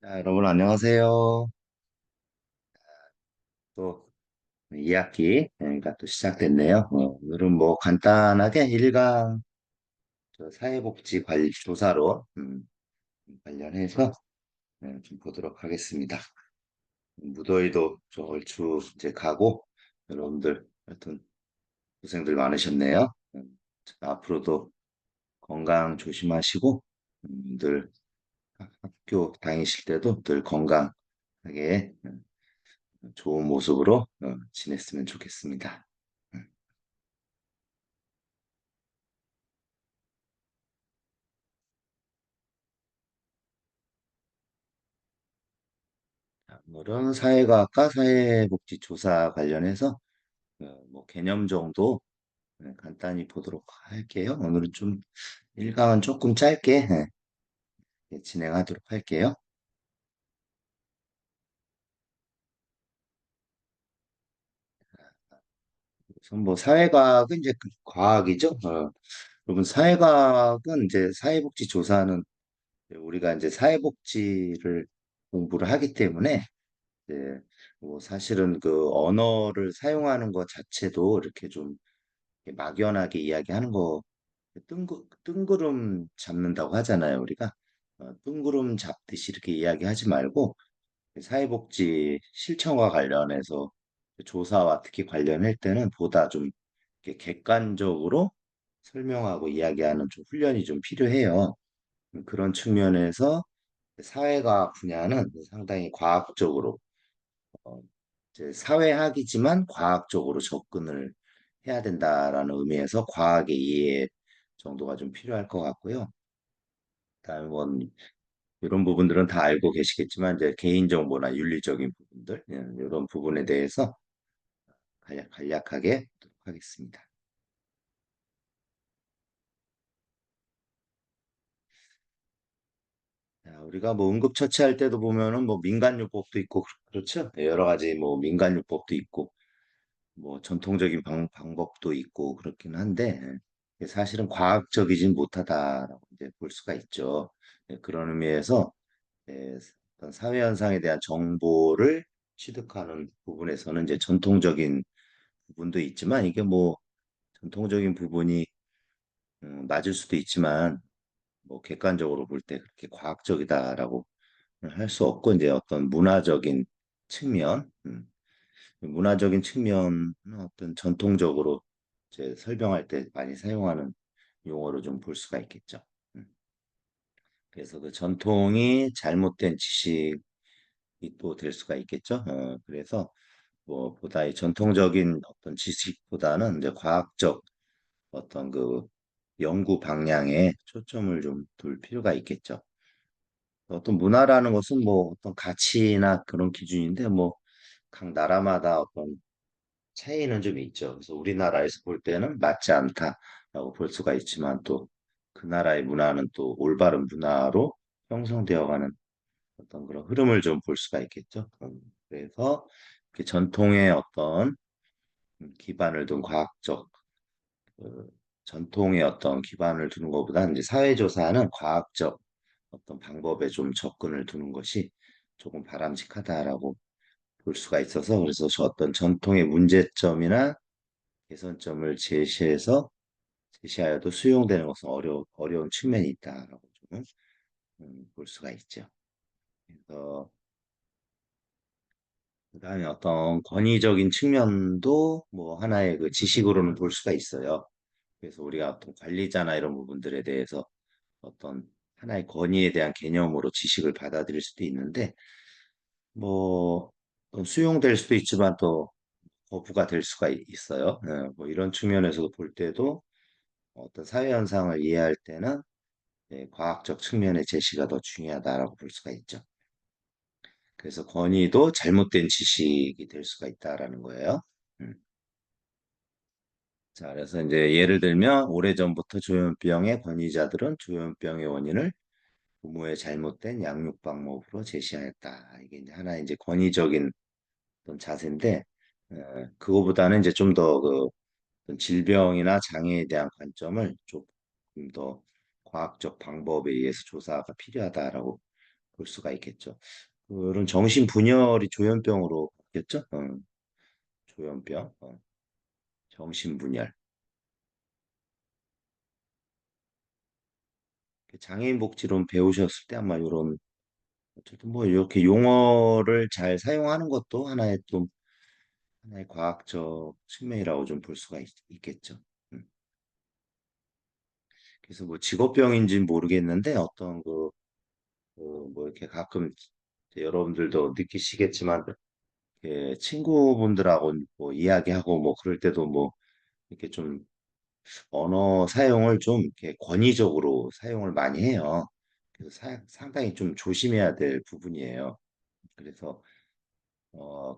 자, 여러분 안녕하세요. 또 2학기 그러니까 또 시작됐네요. 오늘은 뭐 간단하게 1강 사회복지 조사로 관련해서 좀 보도록 하겠습니다. 무더위도 좀 얼추 이제 가고 여러분들 하여튼 고생들 많으셨네요. 앞으로도 건강 조심하시고 늘 학교 다니실 때도 늘 건강하게 좋은 모습으로 지냈으면 좋겠습니다. 음, 오늘은 사회과학과 사회복지조사 관련해서 뭐 개념 정도 간단히 보도록 할게요. 오늘은 좀 1강은 조금 짧게 진행하도록 할게요. 우선 뭐 사회과학은 이제 그 과학이죠. 여러분 사회과학은 이제 사회복지조사는 우리가 이제 사회복지를 공부를 하기 때문에 네, 뭐 사실은 그 언어를 사용하는 것 자체도 이렇게 좀 이렇게 막연하게 이야기하는 거 뜬구름 잡는다고 하잖아요, 우리가. 뜬구름 잡듯이 이렇게 이야기하지 말고 사회복지 실천과 관련해서 조사와 특히 관련할 때는 보다 좀 이렇게 객관적으로 설명하고 이야기하는 좀 훈련이 좀 필요해요. 그런 측면에서 사회과학 분야는 상당히 과학적으로 어, 이제 사회학이지만 과학적으로 접근을 해야 된다라는 의미에서 과학의 이해 정도가 좀 필요할 것 같고요. 그다음에 뭐 이런 부분들은 다 알고 계시겠지만 이제 개인정보나 윤리적인 부분들 이런 부분에 대해서 간략하게 하도록 하겠습니다. 자, 우리가 뭐 응급처치할 때도 보면은 뭐 민간요법도 있고 그렇죠? 여러 가지 뭐 민간요법도 있고 뭐 전통적인 방법도 있고 그렇긴 한데 사실은 과학적이진 못하다라고 이제 볼 수가 있죠. 그런 의미에서 어떤 사회 현상에 대한 정보를 취득하는 부분에서는 이제 전통적인 부분도 있지만 이게 뭐 전통적인 부분이 맞을 수도 있지만 뭐 객관적으로 볼 때 그렇게 과학적이다라고 할 수 없고 이제 어떤 문화적인 측면, 문화적인 측면은 어떤 전통적으로 이제 설명할 때 많이 사용하는 용어로 좀 볼 수가 있겠죠. 음. 그래서 그 전통이 잘못된 지식이 또 될 수가 있겠죠. 그래서 뭐 보다 이 전통적인 어떤 지식보다는 이제 과학적 어떤 그 연구 방향에 초점을 좀 둘 필요가 있겠죠. 어떤 문화라는 것은 뭐 어떤 가치나 그런 기준인데 뭐 각 나라마다 어떤 차이는 좀 있죠. 그래서 우리나라에서 볼 때는 맞지 않다라고 볼 수가 있지만 또 그 나라의 문화는 또 올바른 문화로 형성되어가는 어떤 그런 흐름을 좀 볼 수가 있겠죠. 그래서 이렇게 전통의 어떤 기반을 둔 과학적 그 전통의 어떤 기반을 두는 것보다는 이제 사회조사는 과학적 어떤 방법에 좀 접근을 두는 것이 조금 바람직하다라고 볼 수가 있어서 그래서 저 어떤 전통의 문제점이나 개선점을 제시하여도 수용되는 것은 어려운 측면이 있다라고 좀 볼 수가 있죠. 그래서 그다음에 어떤 권위적인 측면도 뭐 하나의 그 지식으로는 볼 수가 있어요. 그래서 우리가 어떤 관리자나 이런 부분들에 대해서 어떤 하나의 권위에 대한 개념으로 지식을 받아들일 수도 있는데 뭐 수용될 수도 있지만 또 거부가 될 수가 있어요. 뭐 이런 측면에서 볼 때도 어떤 사회 현상을 이해할 때는 과학적 측면의 제시가 더 중요하다라고 볼 수가 있죠. 그래서 권위도 잘못된 지식이 될 수가 있다라는 거예요. 음. 자, 그래서 이제 예를 들면 오래전부터 조현병의 권위자들은 조현병의 원인을 부모의 잘못된 양육 방법으로 제시하였다. 이게 이제 하나의 이제 권위적인 어떤 자세인데, 그거보다는 이제 좀 더 그 질병이나 장애에 대한 관점을 조금 더 과학적 방법에 의해서 조사가 필요하다라고 볼 수가 있겠죠. 그런 정신분열이 조현병으로 바뀌었죠? 조현병, 정신분열. 장애인 복지론 배우셨을 때 아마 이런 어쨌든 뭐 이렇게 용어를 잘 사용하는 것도 하나의 과학적 측면이라고 좀 볼 수가 겠죠. 음. 그래서 뭐 직업병인지는 모르겠는데 어떤 뭐 이렇게 가끔 이제 여러분들도 느끼시겠지만 친구분들하고 뭐 이야기하고 뭐 그럴 때도 뭐 이렇게 좀 언어 사용을 좀 이렇게 권위적으로 사용을 많이 해요. 그래서 상당히 좀 조심해야 될 부분이에요. 그래서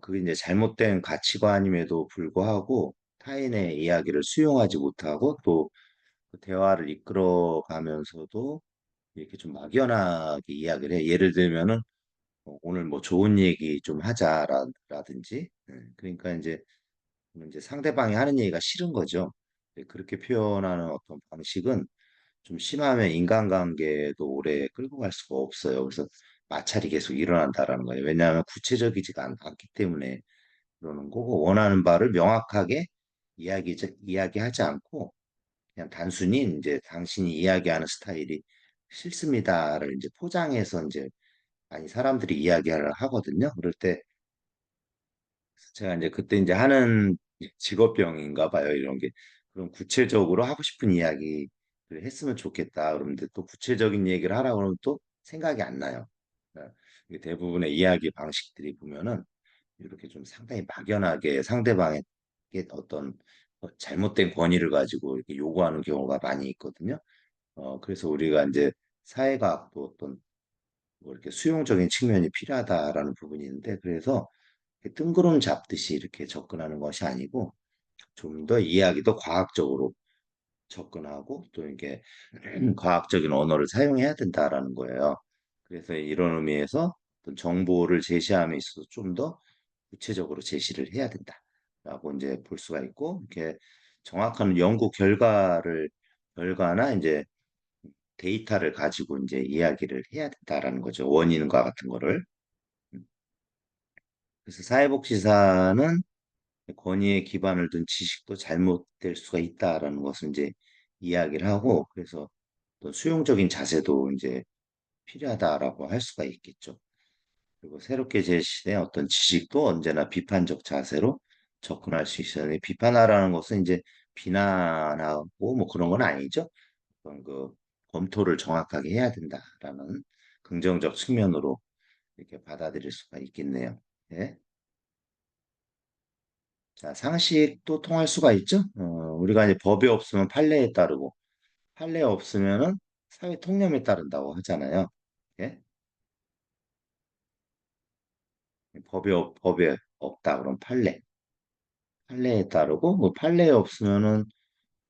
그게 이제 잘못된 가치관임에도 불구하고 타인의 이야기를 수용하지 못하고 또그 대화를 이끌어 가면서도 이렇게 좀 막연하게 이야기를 해. 예를 들면은 오늘 뭐 좋은 얘기 좀 하자라든지. 그러니까 이제 상대방이 하는 얘기가 싫은 거죠. 그렇게 표현하는 어떤 방식은 좀 심하면 인간관계도 오래 끌고 갈 수가 없어요. 그래서 마찰이 계속 일어난다라는 거예요. 왜냐하면 구체적이지가 않기 때문에 그러는 거고 원하는 바를 명확하게 이야기하지 않고 그냥 단순히 이제 당신이 이야기하는 스타일이 싫습니다를 이제 포장해서 이제 많이 사람들이 이야기를 하거든요. 그럴 때 제가 이제 그때 이제 하는 직업병인가 봐요. 이런 게. 그럼 구체적으로 하고 싶은 이야기를 했으면 좋겠다. 그러는데 또 구체적인 얘기를 하라 그러면 또 생각이 안 나요. 이게 대부분의 이야기 방식들이 보면은 이렇게 좀 상당히 막연하게 상대방에게 어떤 잘못된 권위를 가지고 이렇게 요구하는 경우가 많이 있거든요. 그래서 우리가 이제 사회과학도 어떤 뭐 이렇게 수용적인 측면이 필요하다라는 부분이 있는데 그래서 이렇게 뜬구름 잡듯이 이렇게 접근하는 것이 아니고 좀 더 이야기도 과학적으로 접근하고 또 이게 과학적인 언어를 사용해야 된다라는 거예요. 그래서 이런 의미에서 어떤 정보를 제시함에 있어서 좀 더 구체적으로 제시를 해야 된다라고 이제 볼 수가 있고 이렇게 정확한 연구 결과나 이제 데이터를 가지고 이제 이야기를 해야 된다라는 거죠. 원인과 같은 거를. 음. 그래서 사회복지사는 권위에 기반을 둔 지식도 잘못될 수가 있다라는 것을 이제 이야기를 하고 그래서 또 수용적인 자세도 이제 필요하다라고 할 수가 있겠죠. 그리고 새롭게 제시된 어떤 지식도 언제나 비판적 자세로 접근할 수 있어야 돼. 비판하라는 것은 이제 비난하고 뭐 그런 건 아니죠. 어떤 검토를 정확하게 해야 된다라는 긍정적 측면으로 이렇게 받아들일 수가 있겠네요. 예. 자, 상식도 통할 수가 있죠. 우리가 이제 법이 없으면 판례에 따르고 판례 없으면은 사회 통념에 따른다고 하잖아요. 예? 법에 없다 그럼 판례에 따르고 뭐 판례에 없으면은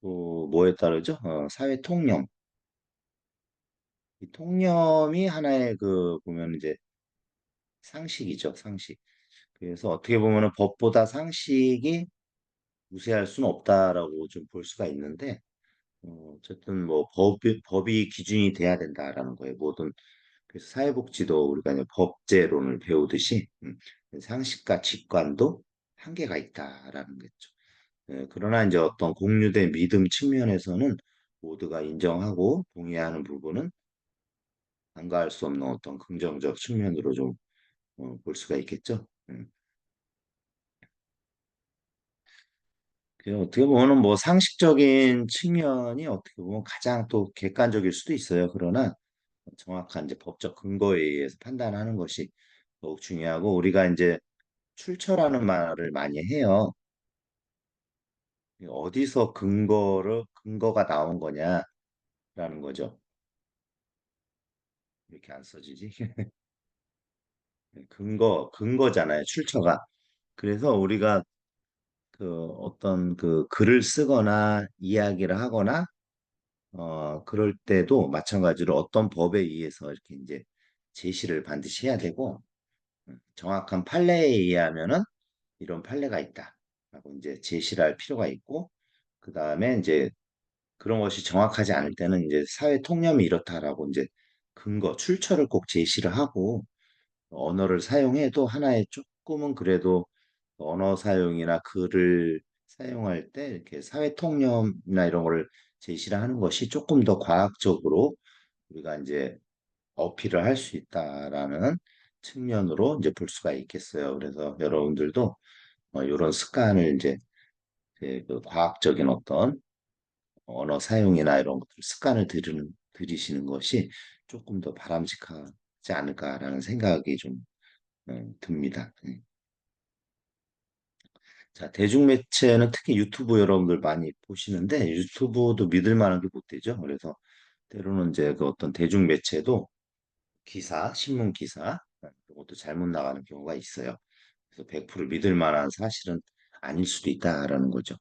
또 뭐에 따르죠? 사회 통념. 이 통념이 하나의 보면 이제 상식이죠, 상식. 그래서 어떻게 보면은 법보다 상식이 우세할 수는 없다라고 좀 볼 수가 있는데 어쨌든 뭐 법이 기준이 돼야 된다라는 거예요. 그래서 사회복지도 우리가 이제 법제론을 배우듯이 상식과 직관도 한계가 있다라는 거죠. 그러나 이제 어떤 공유된 믿음 측면에서는 모두가 인정하고 동의하는 부분은 간과할 수 없는 어떤 긍정적 측면으로 좀 볼 수가 있겠죠. 어떻게 보면 뭐 상식적인 측면이 어떻게 보면 가장 또 객관적일 수도 있어요. 그러나 정확한 이제 법적 근거에 의해서 판단하는 것이 더욱 중요하고 우리가 이제 출처라는 말을 많이 해요. 어디서 근거가 나온 거냐라는 거죠. 이렇게 안 써지지? 근거잖아요. 출처가. 그래서 우리가 어떤 글을 쓰거나 이야기를 하거나 그럴 때도 마찬가지로 어떤 법에 의해서 이렇게 이제 제시를 반드시 해야 되고 정확한 판례에 의하면은 이런 판례가 있다라고 이제 제시를 할 필요가 있고 그다음에 이제 그런 것이 정확하지 않을 때는 이제 사회 통념이 이렇다라고 이제 근거, 출처를 꼭 제시를 하고 언어를 사용해도 하나의 조금은 그래도 언어 사용이나 글을 사용할 때 이렇게 사회 통념이나 이런 거를 제시를 하는 것이 조금 더 과학적으로 우리가 이제 어필을 할 수 있다라는 측면으로 이제 볼 수가 있겠어요. 그래서 여러분들도 이런 습관을 이제 그 과학적인 어떤 언어 사용이나 이런 것들 습관을 들이시는 것이 조금 더 바람직하지 않을까라는 생각이 좀 듭니다. 자, 대중매체는 특히 유튜브 여러분들 많이 보시는데 유튜브도 믿을 만한 게 못 되죠. 그래서 때로는 이제 그 어떤 대중매체도 기사, 신문 기사 이것도 잘못 나가는 경우가 있어요. 그래서 100% 믿을 만한 사실은 아닐 수도 있다라는 거죠.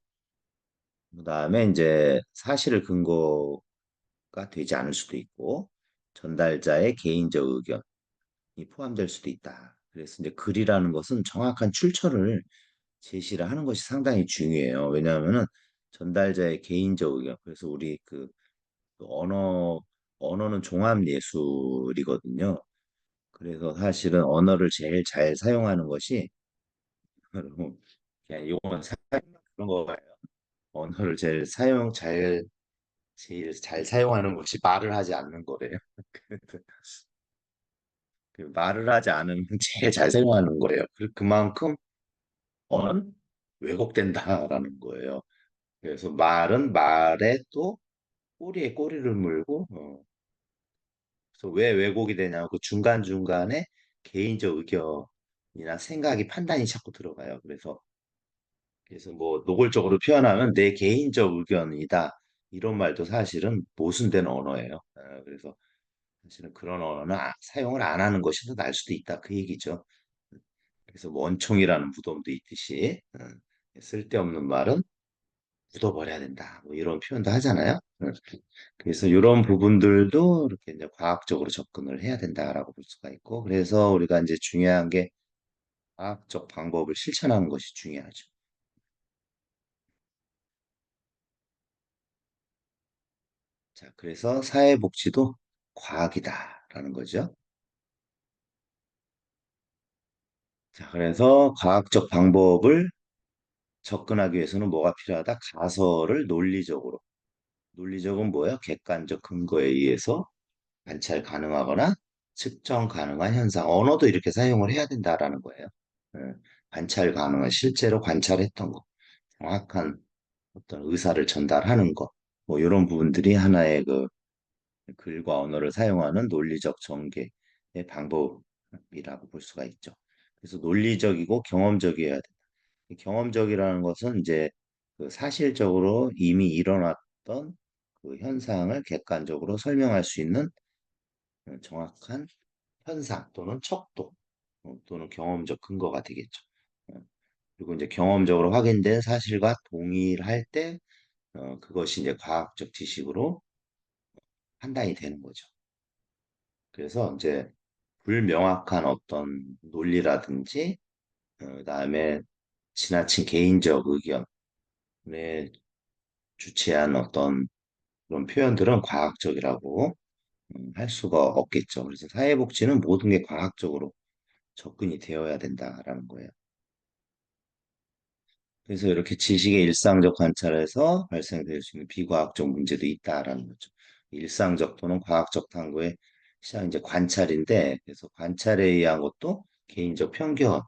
그다음에 이제 사실을 근거가 되지 않을 수도 있고 전달자의 개인적 의견이 포함될 수도 있다. 그래서 이제 글이라는 것은 정확한 출처를 제시를 하는 것이 상당히 중요해요. 왜냐하면은 전달자의 개인적 의견. 그래서 우리 그 언어는 종합 예술이거든요. 그래서 사실은 언어를 제일 잘 사용하는 것이 그냥 이건 그런 거예요. 언어를 제일 잘 사용하는 것이 말을 하지 않는 거래요. 그 말을 하지 않으면 제일 잘 사용하는 거예요. 그만큼 언어는 왜곡된다라는 거예요. 그래서 말은 말에 또 꼬리에 꼬리를 물고, 그래서 왜 왜곡이 되냐면 그 중간중간에 개인적 의견이나 생각이 판단이 자꾸 들어가요. 그래서 뭐 노골적으로 표현하면 내 개인적 의견이다. 이런 말도 사실은 모순된 언어예요. 그래서 사실은 그런 언어는 사용을 안 하는 것이 더 나을 수도 있다. 그 얘기죠. 그래서 원총이라는 무덤도 있듯이 쓸데없는 말은 묻어버려야 된다. 뭐 이런 표현도 하잖아요. 그래서 이런 부분들도 이렇게 이제 과학적으로 접근을 해야 된다라고 볼 수가 있고, 그래서 우리가 이제 중요한 게 과학적 방법을 실천하는 것이 중요하죠. 자, 그래서 사회복지도 과학이다라는 거죠. 자, 그래서 과학적 방법을 접근하기 위해서는 뭐가 필요하다? 가설을 논리적으로. 논리적은 뭐예요? 객관적 근거에 의해서 관찰 가능하거나 측정 가능한 현상. 언어도 이렇게 사용을 해야 된다라는 거예요. 예, 관찰 가능한 실제로 관찰했던 거, 정확한 어떤 의사를 전달하는 것, 뭐 이런 부분들이 하나의 그 글과 언어를 사용하는 논리적 전개의 방법이라고 볼 수가 있죠. 그래서 논리적이고 경험적이어야 된다. 이 경험적이라는 것은 이제 그 사실적으로 이미 일어났던 그 현상을 객관적으로 설명할 수 있는 정확한 현상 또는 척도 또는 경험적 근거가 되겠죠. 어, 그리고 이제 경험적으로 확인된 사실과 동일할 때 그것이 이제 과학적 지식으로 판단이 되는 거죠. 그래서 이제 불명확한 어떤 논리라든지 그다음에 지나친 개인적 의견에 주체한 어떤 그런 표현들은 과학적이라고 할 수가 없겠죠. 그래서 사회복지는 모든 게 과학적으로 접근이 되어야 된다라는 거예요. 그래서 이렇게 지식의 일상적 관찰에서 발생될 수 있는 비과학적 문제도 있다라는 거죠. 일상적 또는 과학적 탐구의 시작 이제 관찰인데, 그래서 관찰에 의한 것도 개인적 편견이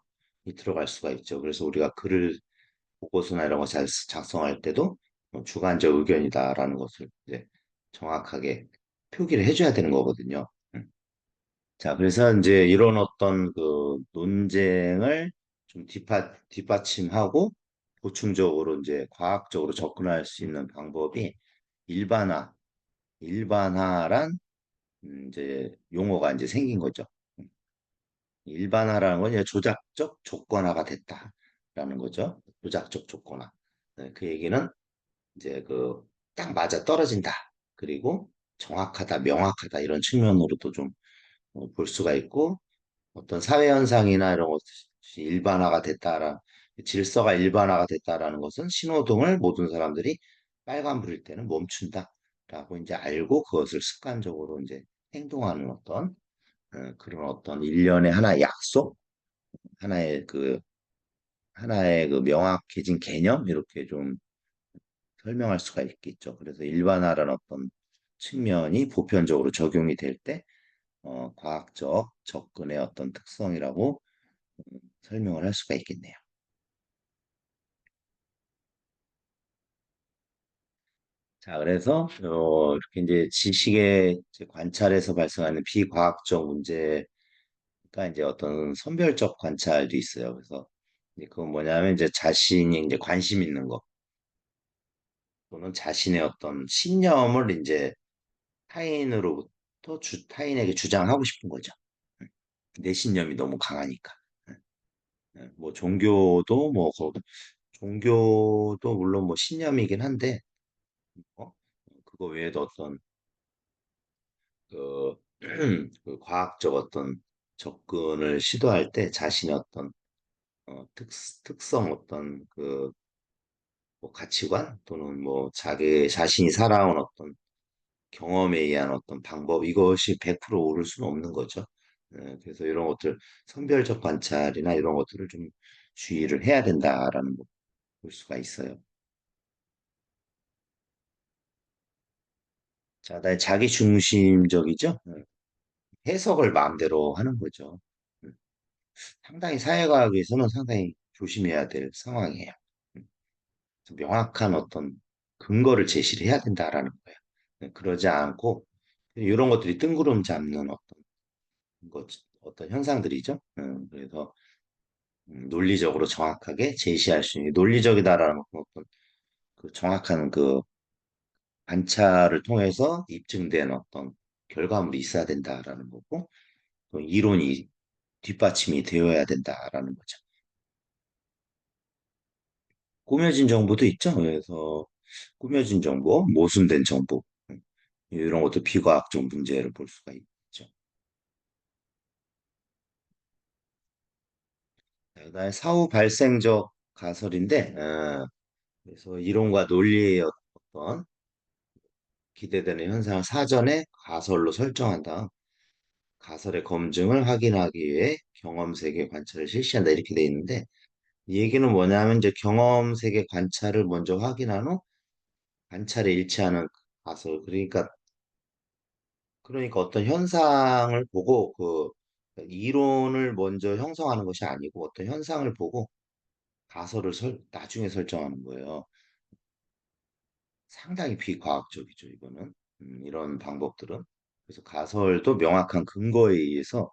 들어갈 수가 있죠. 그래서 우리가 글을 보고서나 이런 거 잘 작성할 때도 주관적 의견이다라는 것을 이제 정확하게 표기를 해줘야 되는 거거든요. 자, 그래서 이제 이런 어떤 그 논쟁을 좀 뒷받침하고 보충적으로 이제 과학적으로 접근할 수 있는 방법이 일반화, 일반화란 이제 용어가 이제 생긴 거죠. 일반화라는 건 이제 조작적 조건화가 됐다라는 거죠. 조작적 조건화. 네, 그 얘기는 이제 그 딱 맞아 떨어진다. 그리고 정확하다, 명확하다 이런 측면으로도 좀 볼 수가 있고 어떤 사회 현상이나 이런 것이 일반화가 됐다라 질서가 일반화가 됐다라는 것은 신호등을 모든 사람들이 빨간불일 때는 멈춘다라고 이제 알고 그것을 습관적으로 이제 행동하는 그런 어떤 일련의 하나의 약속, 하나의 하나의 명확해진 개념 이렇게 좀 설명할 수가 있겠죠. 그래서 일반화라는 어떤 측면이 보편적으로 적용이 될 때, 과학적 접근의 어떤 특성이라고 설명을 할 수가 있겠네요. 자, 그래서 이렇게 이제 지식의 이제 관찰에서 발생하는 비과학적 문제가 이제 어떤 선별적 관찰도 있어요. 그래서 이제 그건 뭐냐면 이제 자신이 이제 관심 있는 거 또는 자신의 어떤 신념을 이제 타인에게 주장하고 싶은 거죠. 음, 내 신념이 너무 강하니까. 뭐 종교도 물론 뭐 신념이긴 한데 어? 그거 외에도 어떤 그, 그 과학적 어떤 접근을 시도할 때 자신의 어떤 특성 어떤 뭐 가치관 또는 뭐 자기 자신이 살아온 어떤 경험에 의한 어떤 방법 이것이 100% 오를 수는 없는 거죠. 그래서 이런 것들 선별적 관찰이나 이런 것들을 좀 주의를 해야 된다라는 거 볼 수가 있어요. 자, 다음에 자기 중심적이죠. 해석을 마음대로 하는 거죠. 음, 상당히 사회과학에서는 상당히 조심해야 될 상황이에요. 음, 명확한 어떤 근거를 제시를 해야 된다라는 거예요. 그러지 않고 이런 것들이 뜬구름 잡는 것, 어떤 현상들이죠. 그래서 논리적으로 정확하게 제시할 수 있는 논리적이다라는 어떤 그 정확한 관찰을 통해서 입증된 어떤 결과물이 있어야 된다라는 거고 또 이론이 뒷받침이 되어야 된다라는 거죠. 꾸며진 정보도 있죠. 그래서 꾸며진 정보, 모순된 정보 이런 것도 비과학적 문제를 볼 수가 있죠. 그다음에 사후 발생적 가설인데, 그래서 이론과 논리의 어떤 기대되는 현상을 사전에 가설로 설정한 다음 가설의 검증을 확인하기 위해 경험 세계 관찰을 실시한다 이렇게 돼 있는데 이 얘기는 뭐냐면 이제 경험 세계 관찰을 먼저 확인한 후 관찰에 일치하는 가설 그러니까 어떤 현상을 보고 이론을 먼저 형성하는 것이 아니고 어떤 현상을 보고 가설을 나중에 설정하는 거예요. 상당히 비과학적이죠, 이거는. 이런 방법들은. 그래서 가설도 명확한 근거에 의해서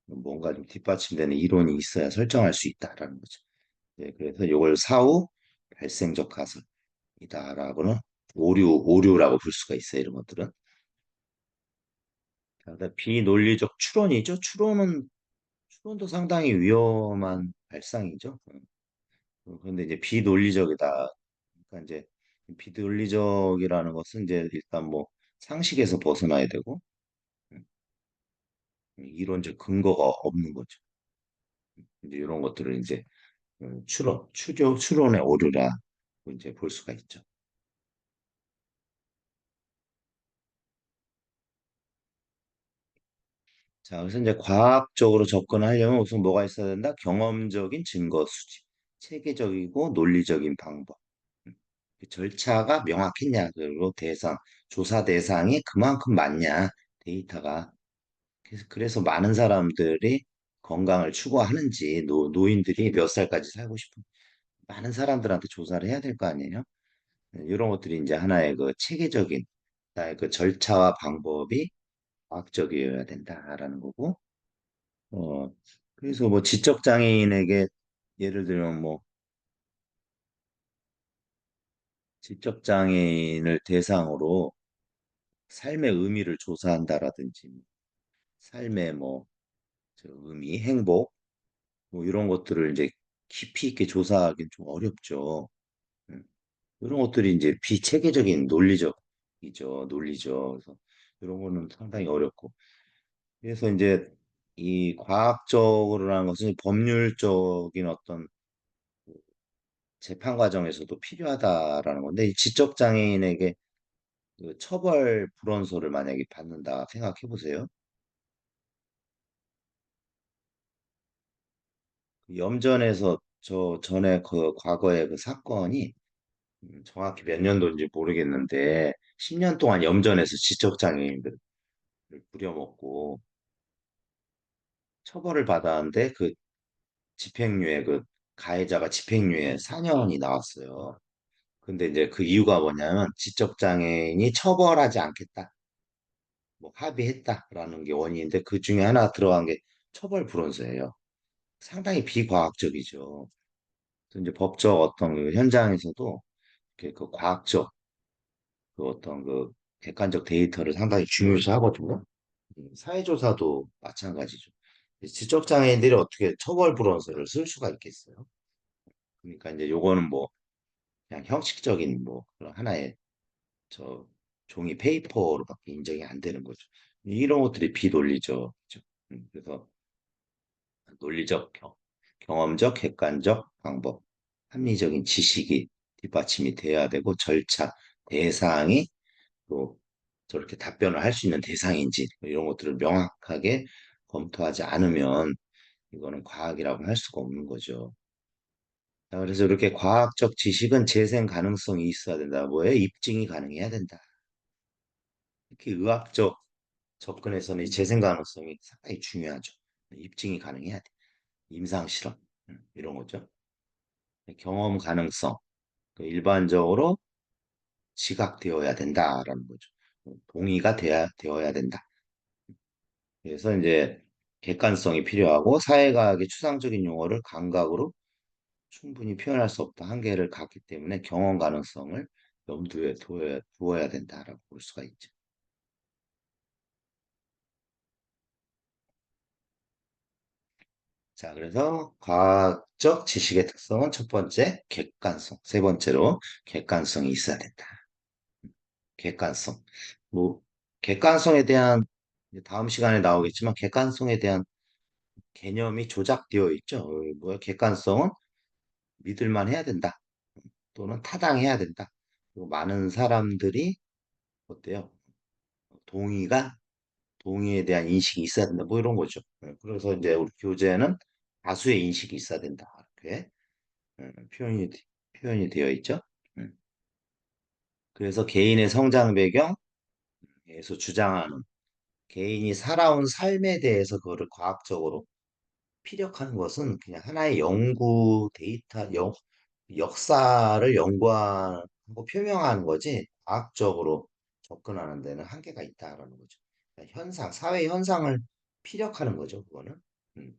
뭔가 좀 뒷받침되는 이론이 있어야 설정할 수 있다라는 거죠. 네, 그래서 이걸 사후 발생적 가설이다라고는 오류라고 볼 수가 있어요, 이런 것들은. 자, 그다음 비논리적 추론이죠. 추론도 상당히 위험한 발상이죠. 그런데 이제 비논리적이다. 그러니까 이제 비논리적이라는 것은 이제 일단 뭐 상식에서 벗어나야 되고 이론적 근거가 없는 거죠. 이제 이런 것들을 이제 추론의 오류라 이제 볼 수가 있죠. 자, 그래서 이제 과학적으로 접근하려면 우선 뭐가 있어야 된다? 경험적인 증거 수집, 체계적이고 논리적인 방법. 음, 그 절차가 명확했냐, 그리고 조사 대상이 그만큼 많냐, 데이터가. 그래서 많은 사람들이 건강을 추구하는지, 노인들이 몇 살까지 살고 싶은 많은 사람들한테 조사를 해야 될 거 아니에요? 이런 것들이 이제 하나의 체계적인 나의 절차와 방법이 과학적이어야 된다라는 거고, 어, 그래서 뭐 지적 장애인에게 예를 들면 뭐 지적 장애인을 대상으로 삶의 의미를 조사한다라든지 삶의 저 의미, 행복 뭐 이런 것들을 이제 깊이 있게 조사하기는 좀 어렵죠. 음, 이런 것들이 이제 비체계적인 논리죠. 그래서 이런 거는 상당히 어렵고 그래서 이제 이 과학적으로라는 것은 법률적인 어떤 재판 과정에서도 필요하다라는 건데 이 지적 장애인에게 그 처벌 불원소를 만약에 받는다 생각해 보세요. 염전에서 저 전에 그 과거에 그 사건이 정확히 몇 년도인지 모르겠는데 10년 동안 염전에서 지적장애인들을 부려먹고 처벌을 받았는데 그 집행유예 그 가해자가 집행유예 4년이 나왔어요. 근데 이제 그 이유가 뭐냐면 지적장애인이 처벌하지 않겠다. 뭐 합의했다라는 게 원인인데 그 중에 하나 들어간 게 처벌 불원서예요. 상당히 비과학적이죠. 그래서 이제 법적 어떤 그 현장에서도 이렇게 그 과학적 그 어떤 그 객관적 데이터를 상당히 중요시 하거든요. 사회조사도 마찬가지죠. 지적장애인들이 어떻게 처벌 불원서를 쓸 수가 있겠어요? 그러니까 이제 요거는 뭐 그냥 형식적인 뭐 그런 하나의 저 종이 페이퍼로밖에 인정이 안 되는 거죠. 이런 것들이 비논리죠. 그죠? 그래서 논리적, 경험적, 객관적 방법, 합리적인 지식이 뒷받침이 돼야 되고 절차, 대상이 또 저렇게 답변을 할 수 있는 대상인지 이런 것들을 명확하게 검토하지 않으면 이거는 과학이라고 할 수가 없는 거죠. 자, 그래서 이렇게 과학적 지식은 재생 가능성이 있어야 된다. 뭐예요? 입증이 가능해야 된다. 특히 의학적 접근에서는 이 재생 가능성이 상당히 중요하죠. 입증이 가능해야 돼. 임상 실험 이런 거죠. 경험 가능성 그 일반적으로 지각되어야 된다라는 거죠. 동의가 되어야 된다. 그래서 이제 객관성이 필요하고 사회과학의 추상적인 용어를 감각으로 충분히 표현할 수 없다 한계를 갖기 때문에 경험 가능성을 염두에 두어야 된다라고 볼 수가 있죠. 자, 그래서 과학적 지식의 특성은 첫 번째 객관성, 세 번째로 객관성이 있어야 된다. 객관성. 뭐 객관성에 대한 이제 다음 시간에 나오겠지만 객관성에 대한 개념이 조작되어 있죠. 뭐야? 객관성은 믿을만 해야 된다. 또는 타당해야 된다. 그리고 많은 사람들이 어때요? 동의가 동의에 대한 인식이 있어야 된다. 뭐 이런 거죠. 그래서 이제 우리 교재는 다수의 인식이 있어야 된다. 이렇게 표현이 되어 있죠. 음. 그래서 개인의 성장 배경에서 주장하는 개인이 살아온 삶에 대해서 그거를 과학적으로 피력하는 것은 그냥 하나의 연구 데이터, 역사를 연구하고 표명하는 거지, 과학적으로 접근하는 데는 한계가 있다라는 거죠. 그러니까 사회 현상을 피력하는 거죠, 그거는. 음.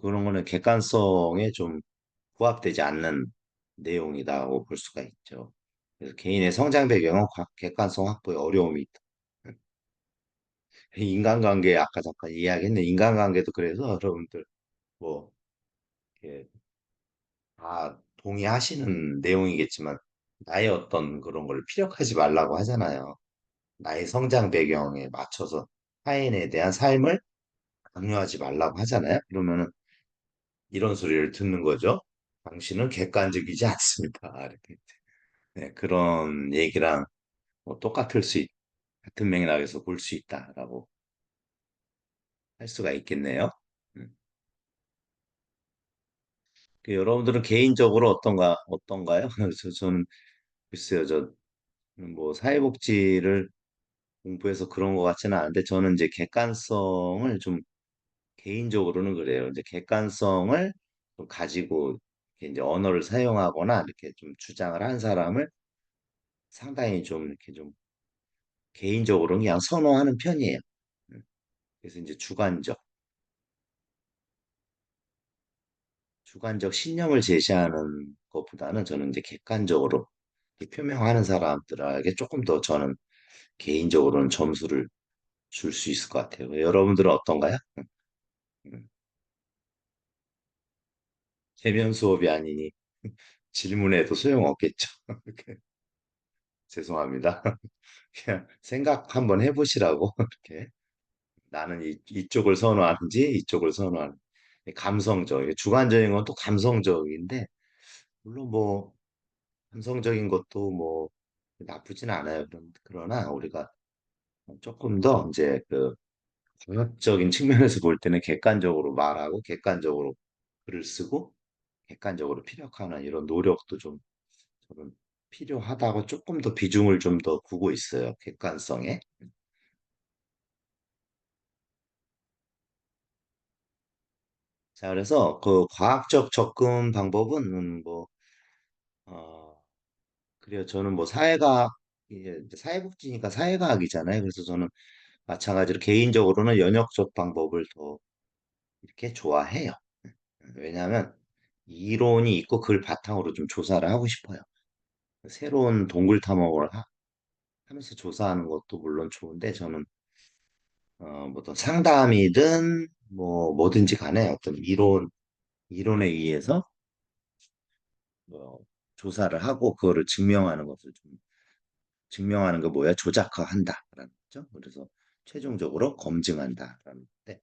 그런 거는 객관성에 좀 부합되지 않는 내용이다고 볼 수가 있죠. 그래서 개인의 성장 배경은 객관성 확보에 어려움이 있다. 음. 인간관계 아까 잠깐 이야기했는데 인간관계도 그래서 여러분들 뭐 이렇게 다 동의하시는 내용이겠지만 나의 어떤 그런 걸 피력하지 말라고 하잖아요. 나의 성장 배경에 맞춰서 타인에 대한 삶을 강요하지 말라고 하잖아요. 그러면은 이런 소리를 듣는 거죠. 당신은 객관적이지 않습니다. 이렇게. 네, 그런 얘기랑 뭐 같은 맥락에서 볼 수 있다라고 할 수가 있겠네요. 음. 여러분들은 개인적으로 어떤가요? 저는 글쎄요, 뭐 사회복지를 공부해서 그런 것 같지는 않은데 저는 이제 객관성을 좀 개인적으로는 그래요. 이제 객관성을 좀 가지고 이렇게 이제 언어를 사용하거나 이렇게 좀 주장을 한 사람을 상당히 좀 이렇게 좀 개인적으로는 그냥 선호하는 편이에요. 음. 그래서 이제 주관적 신념을 제시하는 것보다는 저는 이제 객관적으로 이렇게 표명하는 사람들에게 조금 더 저는 개인적으로는 점수를 줄 수 있을 것 같아요. 여러분들은 어떤가요? 음. 대면 수업이 아니니 질문해도 소용없겠죠. 죄송합니다. 그냥 생각 한번 해보시라고 이렇게 나는 이쪽을 선호하는지 이쪽을 선호하는 감성적 주관적인 건 또 감성적인데 물론 뭐 감성적인 것도 뭐 나쁘진 않아요. 그러나 우리가 조금 더 이제 그 과학적인 측면에서 볼 때는 객관적으로 말하고 객관적으로 글을 쓰고 객관적으로 피력하는 이런 노력도 좀 저는 필요하다고 조금 더 비중을 좀 더 두고 있어요. 객관성에. 자, 그래서 그 과학적 접근 방법은 뭐, 어, 그래요. 저는 뭐 사회과학, 이제 사회복지니까 사회과학이잖아요. 그래서 저는 마찬가지로 개인적으로는 연역적 방법을 더 이렇게 좋아해요. 왜냐하면 이론이 있고 그걸 바탕으로 좀 조사를 하고 싶어요. 새로운 동굴 탐험을 하면서 조사하는 것도 물론 좋은데 저는 뭐 어떤 상담이든 뭐 뭐든지 간에 어떤 이론에 의해서 뭐 조사를 하고 그거를 증명하는 것을 좀 증명하는 거 뭐야? 조작화한다라는 거죠. 그래서 최종적으로 검증한다라는 건데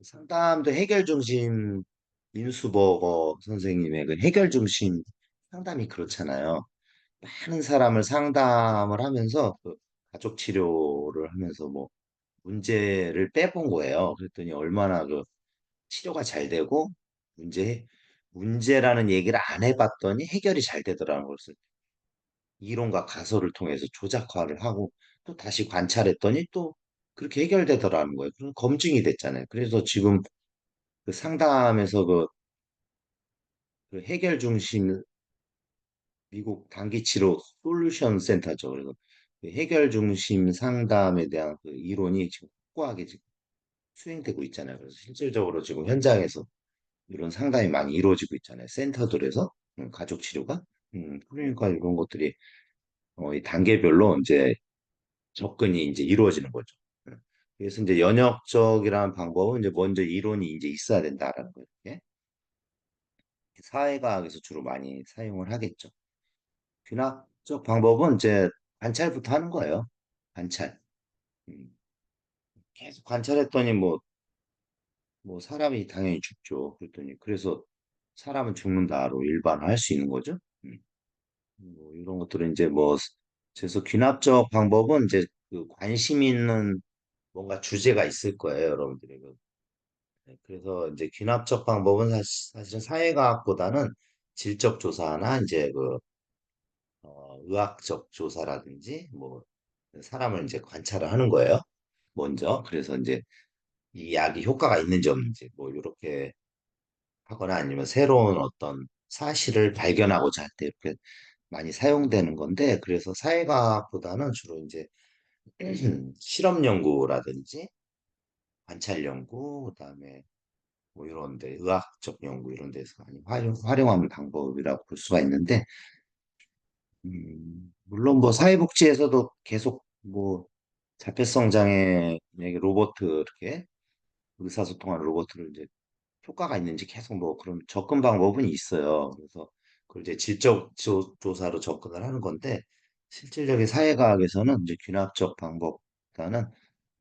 상담도 해결 중심 인수버거 선생님의 그 해결 중심 상담이 그렇잖아요. 많은 사람을 상담을 하면서 그 가족 치료를 하면서 뭐 문제를 빼본 거예요. 그랬더니 얼마나 그 치료가 잘 되고 문제라는 얘기를 안 해봤더니 해결이 잘 되더라는 것을 이론과 가설을 통해서 조작화를 하고 또 다시 관찰했더니 또 그렇게 해결되더라는 거예요. 그럼 검증이 됐잖아요. 그래서 지금 그 상담에서 그 해결 중심 미국 단기치료 솔루션 센터죠. 그래서 그 해결 중심 상담에 대한 그 이론이 지금 확고하게 지금 수행되고 있잖아요. 그래서 실질적으로 지금 현장에서 이런 상담이 많이 이루어지고 있잖아요. 센터들에서 가족 치료가 그러니까 이런 것들이 이 단계별로 이제 접근이 이제 이루어지는 거죠. 그래서 이제 연역적이라는 방법은 이제 먼저 이론이 이제 있어야 된다라는 거예요. 예? 사회과학에서 주로 많이 사용을 하겠죠. 귀납적 방법은 이제 관찰부터 하는 거예요. 관찰. 음, 계속 관찰했더니 뭐 사람이 당연히 죽죠. 그랬더니 그래서 사람은 죽는다로 일반화할 수 있는 거죠. 뭐 이런 것들은 이제 뭐 그래서 귀납적 방법은 이제 그 관심 있는 뭔가 주제가 있을 거예요, 여러분들이. 네, 그래서 이제 귀납적 방법은 사실은 사회과학보다는 질적 조사나 이제 그 의학적 조사라든지 뭐 사람을 이제 관찰을 하는 거예요. 먼저. 그래서 이제 이 약이 효과가 있는지 없는지 뭐 이렇게 하거나 아니면 새로운 어떤 사실을 발견하고자 할 때 이렇게 많이 사용되는 건데 그래서 사회과학보다는 주로 이제 실험 연구라든지 관찰 연구 그다음에 뭐 이런 데 의학적 연구 이런 데서 많이 활용하는 방법이라고 볼 수가 있는데 물론 뭐 사회복지에서도 계속 뭐 자폐성 장애 로봇 이렇게 의사소통하는 로봇을 이제 효과가 있는지 계속 뭐 그런 접근 방법은 있어요. 그래서 그걸 이제 질적 조사로 접근을 하는 건데 실질적인 사회과학에서는 이제 귀납적 방법보다는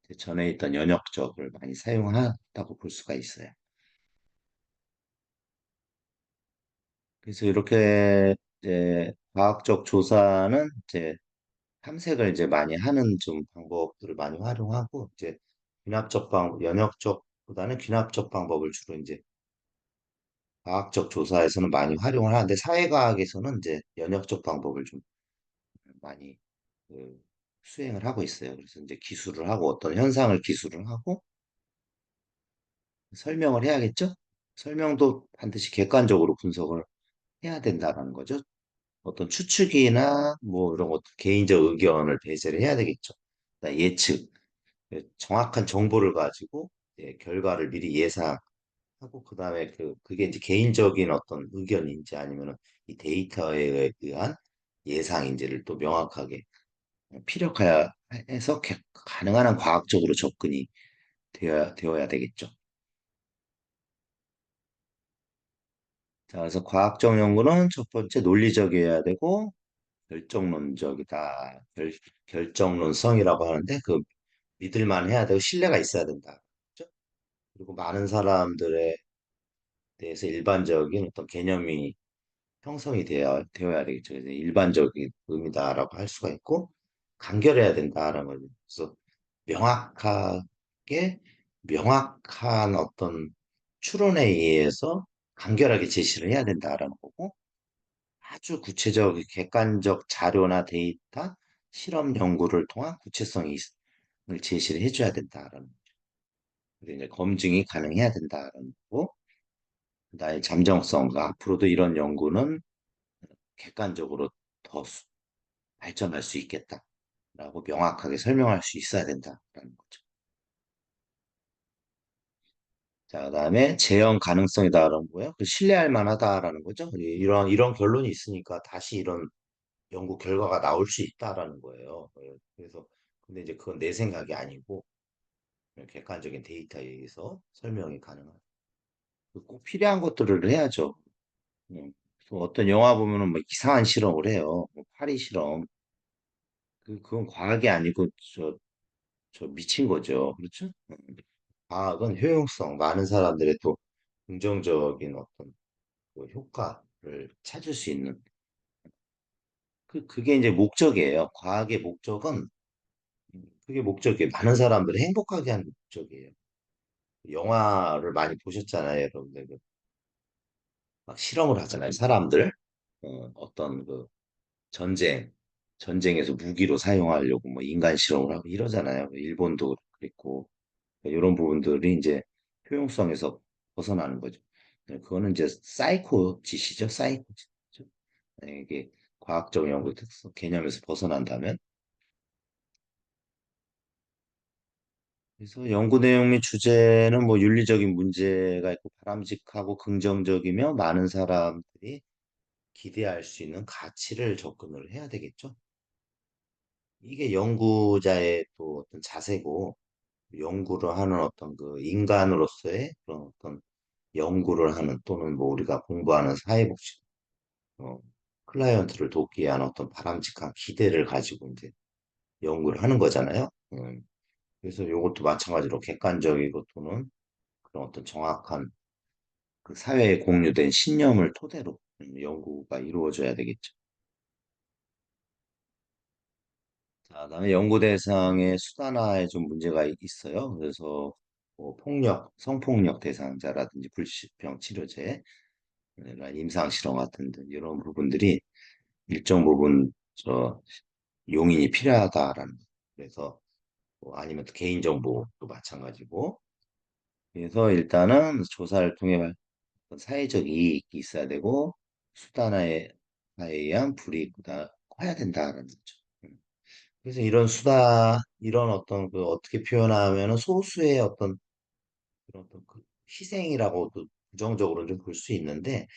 이제 전에 있던 연역적을 많이 사용하다고 볼 수가 있어요. 그래서 이렇게 이제 과학적 조사는 이제 탐색을 이제 많이 하는 좀 방법들을 많이 활용하고 이제 연역적보다는 귀납적 방법을 주로 이제 과학적 조사에서는 많이 활용을 하는데 사회과학에서는 이제 연역적 방법을 좀 많이 그 수행을 하고 있어요. 그래서 이제 기술을 하고 어떤 현상을 기술을 하고 설명을 해야겠죠? 설명도 반드시 객관적으로 분석을 해야 된다는 거죠. 어떤 추측이나 뭐 이런 것 개인적 의견을 배제를 해야 되겠죠. 그다음에 예측, 정확한 정보를 가지고 결과를 미리 예상하고 그다음에 그게 이제 개인적인 어떤 의견인지 아니면은 이 데이터에 의한 예상인지를 또 명확하게 피력해서 가능한 한 과학적으로 접근이 되어야 되겠죠. 자, 그래서 과학적 연구는 첫 번째 논리적이어야 되고 결정론적이다. 결정론성이라고 하는데 그 믿을만 해야 되고 신뢰가 있어야 된다. 그죠? 그리고 많은 사람들에 대해서 일반적인 어떤 개념이 되어야 되겠죠. 이제 일반적인 의미다라고 할 수가 있고, 간결해야 된다라는 거죠. 그래서 명확하게, 명확한 어떤 추론에 의해서 간결하게 제시를 해야 된다라는 거고, 아주 구체적, 객관적 자료나 데이터, 실험 연구를 통한 구체성을 제시를 해줘야 된다라는 거죠. 그리고 이제 검증이 가능해야 된다라는 거고, 그다음에 잠정성과 앞으로도 이런 연구는 객관적으로 더 발전할 수 있겠다라고 명확하게 설명할 수 있어야 된다라는 거죠. 자, 그다음에 재현 가능성이다라는 거예요. 신뢰할 만하다라는 거죠. 이런 결론이 있으니까 다시 이런 연구 결과가 나올 수 있다라는 거예요. 그래서 근데 이제 그건 내 생각이 아니고 객관적인 데이터에 의해서 설명이 가능한. 꼭 필요한 것들을 해야죠. 또 어떤 영화 보면은 뭐 이상한 실험을 해요. 뭐 파리 실험. 그건 과학이 아니고 저 미친 거죠. 그렇죠? 과학은 효용성, 많은 사람들의 또 긍정적인 어떤 그 효과를 찾을 수 있는 그게 이제 목적이에요. 과학의 목적은 그게 목적이에요. 많은 사람들을 행복하게 하는 목적이에요. 영화를 많이 보셨잖아요, 여러분들. 막 실험을 하잖아요, 사람들. 어떤 그 전쟁, 전쟁에서 무기로 사용하려고 뭐 인간 실험을 하고 이러잖아요. 일본도 그랬고. 이런 부분들이 이제 효용성에서 벗어나는 거죠. 그거는 이제 사이코 짓이죠. 사이코 짓이죠. 이게 과학적 연구 특성 개념에서 벗어난다면 그래서 연구 내용 및 주제는 뭐 윤리적인 문제가 있고 바람직하고 긍정적이며 많은 사람들이 기대할 수 있는 가치를 접근을 해야 되겠죠. 이게 연구자의 또 어떤 자세고 연구를 하는 어떤 그 인간으로서의 그런 어떤 연구를 하는 또는 뭐 우리가 공부하는 사회복지 어, 클라이언트를 돕기 위한 어떤 바람직한 기대를 가지고 이제 연구를 하는 거잖아요. 그래서 이것도 마찬가지로 객관적이고 또는 그런 어떤 정확한 그 사회에 공유된 신념을 토대로 연구가 이루어져야 되겠죠. 자, 그다음에 연구 대상의 수단화에 좀 문제가 있어요. 그래서 뭐 폭력, 성폭력 대상자라든지 불치병 치료제, 임상 실험 같은 등 이런 부분들이 일정 부분 용인이 필요하다라는 거. 그래서 뭐 아니면 또 개인정보도 마찬가지고. 그래서 일단은 조사를 통해 사회적 이익이 있어야 되고 수단화에 의한 불이익보다 커야 된다라는 거죠. 그래서 이런 어떤 그 어떻게 표현하면은 소수의 어떤 그런 어떤 그 희생이라고도 부정적으로 좀 볼 수 있는데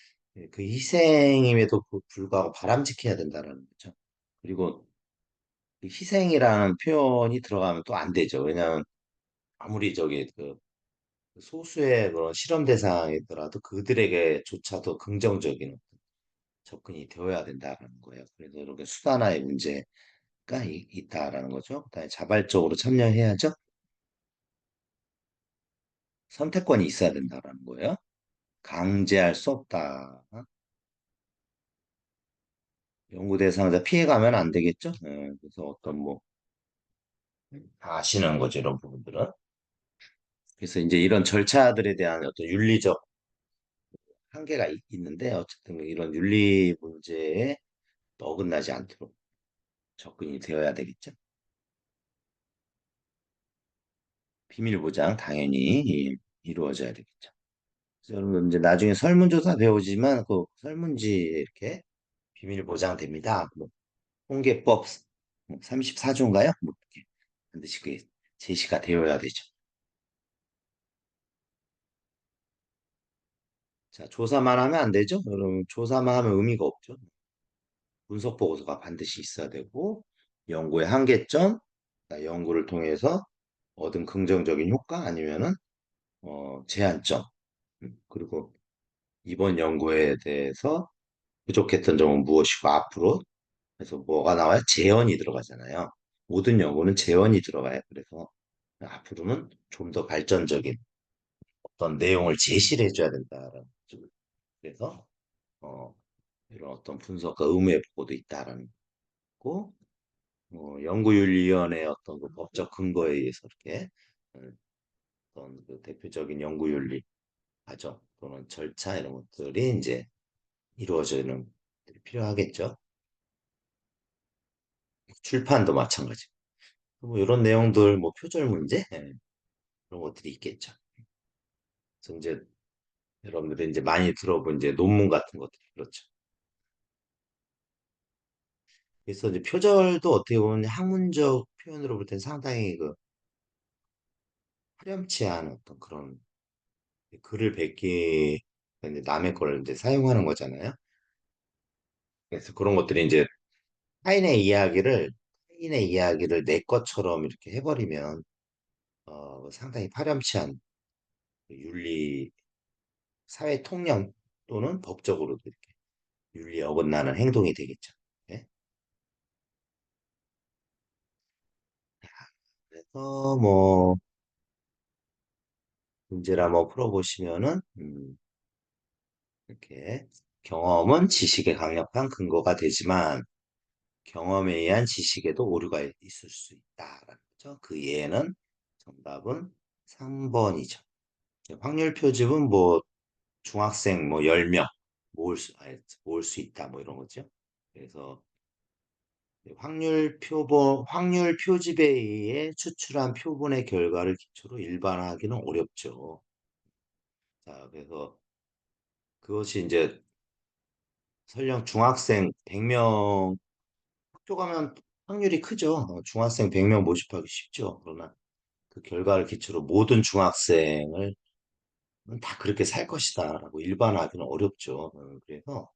그 희생임에도 불구하고 바람직해야 된다라는 거죠. 그리고 그 희생이라는 표현이 들어가면 또 안 되죠. 왜냐하면 아무리 저기 그 소수의 그런 실험 대상이더라도 그들에게조차도 긍정적인 접근이 되어야 된다는 거예요. 그래서 이렇게 수단화의 문제가 있다라는 거죠. 그다음에 자발적으로 참여해야죠. 선택권이 있어야 된다라는 거예요. 강제할 수 없다. 연구 대상자 피해가면 안 되겠죠. 그래서 어떤 뭐 다 아시는 거죠, 이런 부분들은. 그래서 이제 이런 절차들에 대한 어떤 윤리적 한계가 있는데 어쨌든 이런 윤리 문제에 어긋나지 않도록 접근이 되어야 되겠죠. 비밀 보장 당연히 이루어져야 되겠죠. 그래서 여러분 이제 나중에 설문조사 배우지만 그 설문지 이렇게 비밀 보장됩니다. 뭐 통계법 34조인가요? 뭐 이렇게 반드시 그게 제시가 되어야 되죠. 자, 조사만 하면 안 되죠. 여러분 조사만 하면 의미가 없죠. 분석 보고서가 반드시 있어야 되고 연구의 한계점, 연구를 통해서 얻은 긍정적인 효과 아니면은 제한점 그리고 이번 연구에 대해서 부족했던 점은 무엇이고 앞으로 그래서 뭐가 나와요? 재현이 들어가잖아요. 모든 연구는 재현이 들어가요. 그래서 앞으로는 좀 더 발전적인 어떤 내용을 제시를 해줘야 된다라는 거죠. 그래서 어, 이런 어떤 분석과 의무의 보고도 있다라는 거고, 연구윤리위원회의 어떤 그 법적 근거에 의해서 이렇게 어, 어떤 그 대표적인 연구윤리 과정 또는 절차 이런 것들이 이제 이루어지는 것들이 필요하겠죠. 출판도 마찬가지. 뭐 이런 내용들, 뭐 표절 문제 그런 것들이 있겠죠. 그래서 이제 여러분들이 이제 많이 들어본 이제 논문 같은 것들 그렇죠. 그래서 이제 표절도 어떻게 보면 학문적 표현으로 볼 땐 상당히 그 화려치한 어떤 그런 글을 뱉기 이제 남의 걸 이제 사용하는 거잖아요. 그래서 그런 것들이 이제 타인의 이야기를 내 것처럼 이렇게 해버리면 상당히 파렴치한 윤리, 사회 통념 또는 법적으로도 이렇게 윤리에 어긋나는 행동이 되겠죠. 네? 그래서 뭐 문제를 한번 풀어보시면은 이렇게 경험은 지식의 강력한 근거가 되지만 경험에 의한 지식에도 오류가 있을 수 있다라는 거죠. 그 예는 정답은 3번이죠. 확률 표집은 뭐 중학생 뭐 10명 모을 수 있다 뭐 이런 거죠. 그래서 확률 표집에 의해 추출한 표본의 결과를 기초로 일반화하기는 어렵죠. 자, 그래서 그것이 이제 설령 중학생 100명 학교 가면 확률이 크죠. 중학생 100명 모집하기 쉽죠. 그러나 그 결과를 기초로 모든 중학생을 다 그렇게 살 것이다라고 일반화하기는 어렵죠. 그래서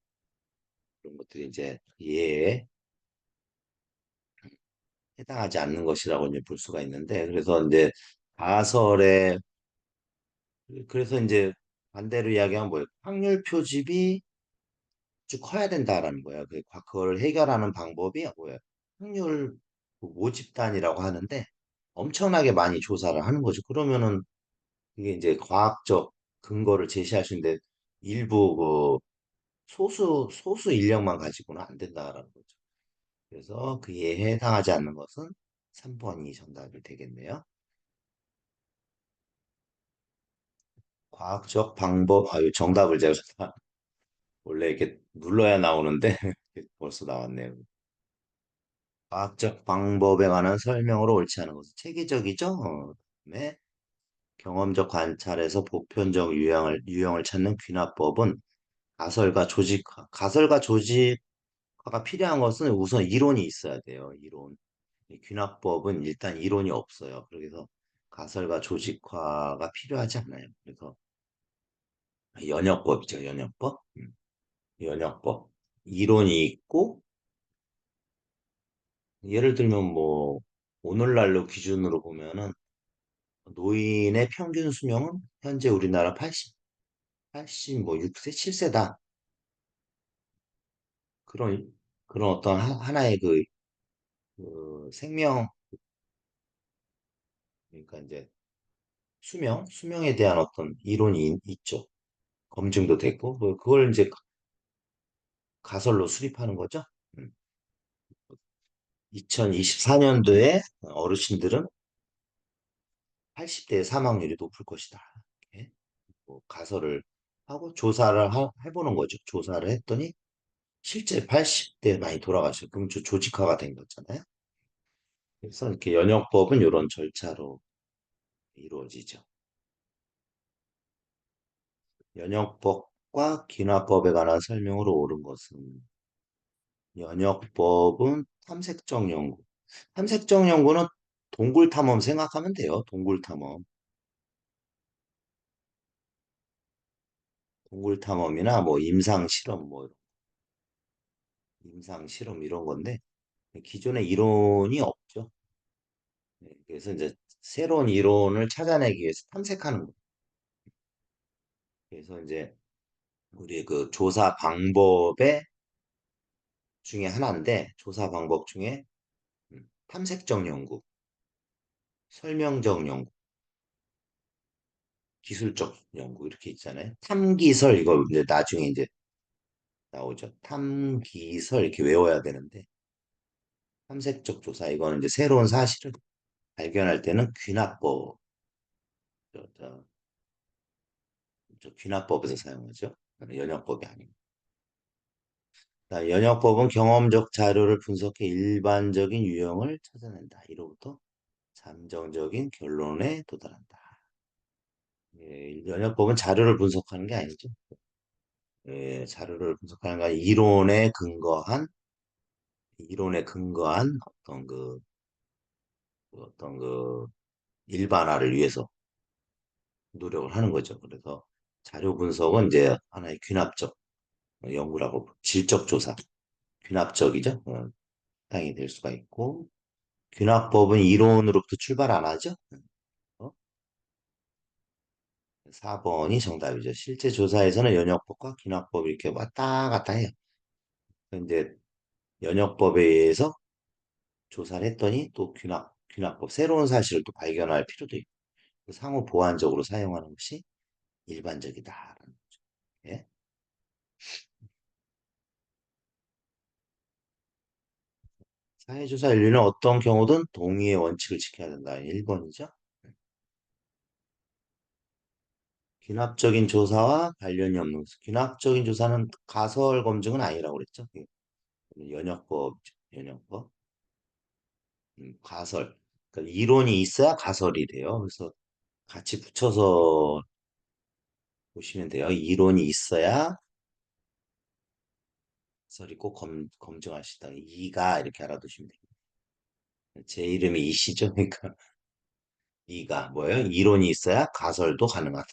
그런 것들이 이제 예에 해당하지 않는 것이라고 이제 볼 수가 있는데, 그래서 이제 가설에 그래서 이제 반대로 이야기하면 뭐예요? 확률 표집이 쭉 커야 된다라는 거예요. 그걸 해결하는 방법이 뭐예요? 확률 모집단이라고 하는데 엄청나게 많이 조사를 하는 거죠. 그러면은 이게 이제 과학적 근거를 제시할 수 있는데 일부 소수 인력만 가지고는 안 된다라는 거죠. 그래서 그에 해당하지 않는 것은 3번이 정답이 되겠네요. 과학적 방법, 아유, 정답을 제가 원래 이렇게 눌러야 나오는데 벌써 나왔네요. 과학적 방법에 관한 설명으로 옳지 않은 것은 체계적이죠. 그다음에 경험적 관찰에서 보편적 유형을 찾는 귀납법은 가설과 조직화가 필요한 것은 우선 이론이 있어야 돼요. 이론. 이 귀납법은 일단 이론이 없어요. 그래서 가설과 조직화가 필요하지 않아요. 그래서 연역법이죠, 연역법. 연역법. 이론이 있고, 예를 들면 뭐, 오늘날로 기준으로 보면은 노인의 평균 수명은 현재 우리나라 80 뭐 6세, 7세다. 그런, 그런 어떤 하나의 그 생명, 그러니까 이제 수명에 대한 어떤 이론이 있죠. 검증도 됐고, 그걸 이제 가설로 수립하는 거죠. 2024년도에 어르신들은 80대 사망률이 높을 것이다. 이렇게 뭐 가설을 하고 해보는 거죠. 조사를 했더니 실제 80대 많이 돌아가셔요. 그럼 조직화가 된 거잖아요. 그래서 이렇게 연역법은 이런 절차로 이루어지죠. 연역법과 기납법에 관한 설명으로 옳은 것은 연역법은 탐색적 연구. 탐색적 연구는 동굴 탐험 생각하면 돼요. 동굴 탐험. 동굴 탐험이나 뭐 임상 실험 이런 건데 기존의 이론이 없죠. 네, 그래서 이제 새로운 이론을 찾아내기 위해서 탐색하는 거. 그래서 이제 우리 그 조사 방법의 중에 하나인데 조사 방법 중에 탐색적 연구, 설명적 연구, 기술적 연구 이렇게 있잖아요. 탐기설 이거 이제 나중에 이제 나오죠. 탐기설 이렇게 외워야 되는데 탐색적 조사 이거는 이제 새로운 사실을 발견할 때는 귀납법 저, 저, 귀납법에서 사용하죠. 연역법이 아니고. 연역법은 경험적 자료를 분석해 일반적인 유형을 찾아낸다. 이로부터 잠정적인 결론에 도달한다. 예, 연역법은 자료를 분석하는 게 아니죠. 예, 자료를 분석하는 게 아니라 이론에 근거한 어떤 그 일반화를 위해서 노력을 하는 거죠. 그래서 자료 분석은 이제 하나의 귀납적 연구라고 질적 조사, 귀납적이죠. 땅이 될 수가 있고 귀납법은 이론으로부터 출발 안 하죠. 어? 4번이 정답이죠. 실제 조사에서는 연역법과 귀납법 이렇게 왔다 갔다 해요. 근데 연역법에 의해서 조사를 했더니 또 귀납법, 새로운 사실을 또 발견할 필요도 있고 상호 보완적으로 사용하는 것이 일반적이다. 예? 사회조사 인류는 어떤 경우든 동의의 원칙을 지켜야 된다. 1번이죠. 귀납적인 조사와 관련이 없는 것. 귀납적인 조사는 가설 검증은 아니라고 그랬죠. 연역법, 연역법, 가설. 그러니까 이론이 있어야 가설이 돼요. 그래서 같이 붙여서 보시면 돼요. 이론이 있어야 가설이 꼭 검증하시다. 이가 이렇게 알아두시면 돼요. 제 이름이 이시죠. 그러니까 이가 뭐예요? 이론이 있어야 가설도 가능하다.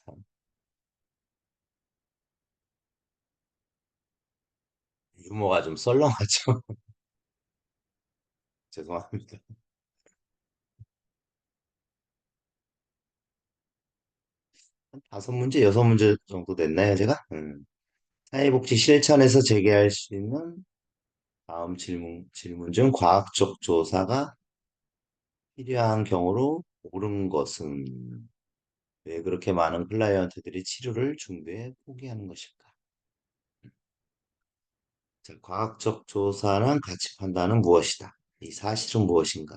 유머가 좀 썰렁하죠. 죄송합니다. 5문제, 6문제 정도 됐나요, 제가? 사회복지 실천에서 제기할 수 있는 다음 질문 중 과학적 조사가 필요한 경우로 옳은 것은 왜 그렇게 많은 클라이언트들이 치료를 중도에 포기하는 것일까? 자, 과학적 조사는 가치 판단은 무엇이다? 이 사실은 무엇인가?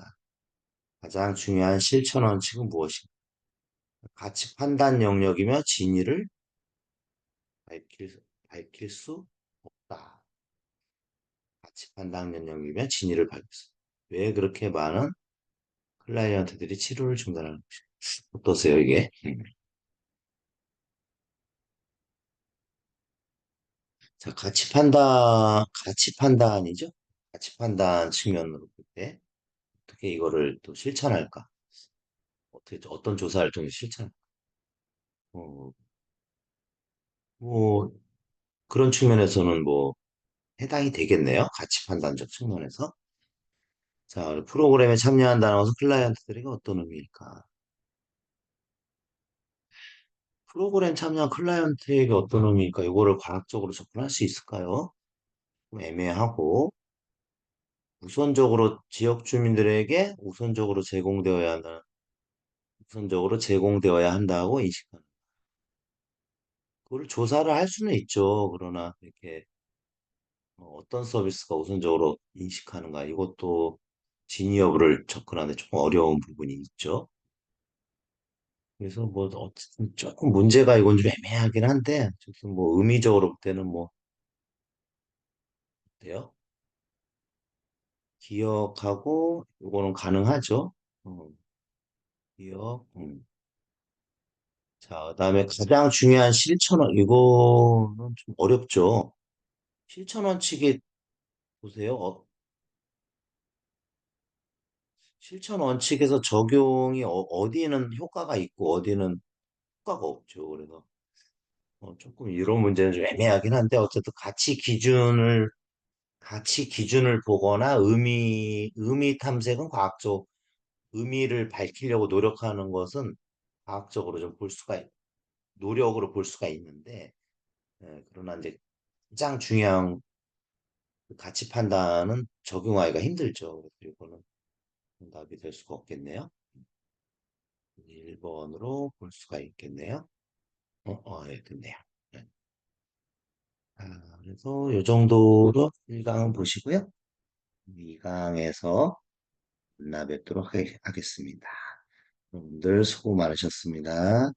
가장 중요한 실천 원칙은 무엇인가? 가치 판단 영역이며 진위를 밝힐 수 없다. 가치 판단 영역이며 진위를 밝힐 수. 왜 그렇게 많은 클라이언트들이 치료를 중단하는 것인가? 어떠세요, 이게? 자, 가치 판단이죠? 가치 판단 측면으로 볼 때, 어떻게 이거를 또 실천할까? 어떤 조사를 통해 실천? 어, 뭐, 그런 측면에서는 뭐, 해당이 되겠네요. 가치 판단적 측면에서. 자, 프로그램에 참여한다는 것은 클라이언트들에게 어떤 의미일까? 프로그램 참여한 클라이언트에게 어떤 의미일까? 이거를 과학적으로 접근할 수 있을까요? 좀 애매하고, 지역 주민들에게 우선적으로 제공되어야 한다고 인식하는. 그걸 조사를 할 수는 있죠. 그러나 이렇게 어떤 서비스가 우선적으로 인식하는가 이것도 진위 여부를 접근하는데 조금 어려운 부분이 있죠. 그래서 뭐 어쨌든 조금 문제가 이건 좀 애매하긴 한데 어쨌든 뭐 의미적으로 볼 때는 뭐 어때요? 기억하고 이거는 가능하죠. 어, 기억. 자, 그다음에 가장 중요한 실천원 이거는 좀 어렵죠. 실천 원칙이 보세요. 실천 원칙에서 적용이 어디에는 효과가 있고 어디는 효과가 없죠. 그래서 조금 이런 문제는 좀 애매하긴 한데 어쨌든 가치 기준을 보거나 의미 탐색은 의미를 밝히려고 노력하는 것은 과학적으로 좀 노력으로 볼 수가 있는데 그러나 이제 가장 중요한 그 가치 판단은 적용하기가 힘들죠. 그래서 이거는 답이 될 수가 없겠네요. 1번으로 볼 수가 있겠네요. 예, 됐네요. 네. 그래서 요 정도로 1강 보시고요. 2강에서 만나 뵙도록 하겠습니다. 여러분들 수고 많으셨습니다.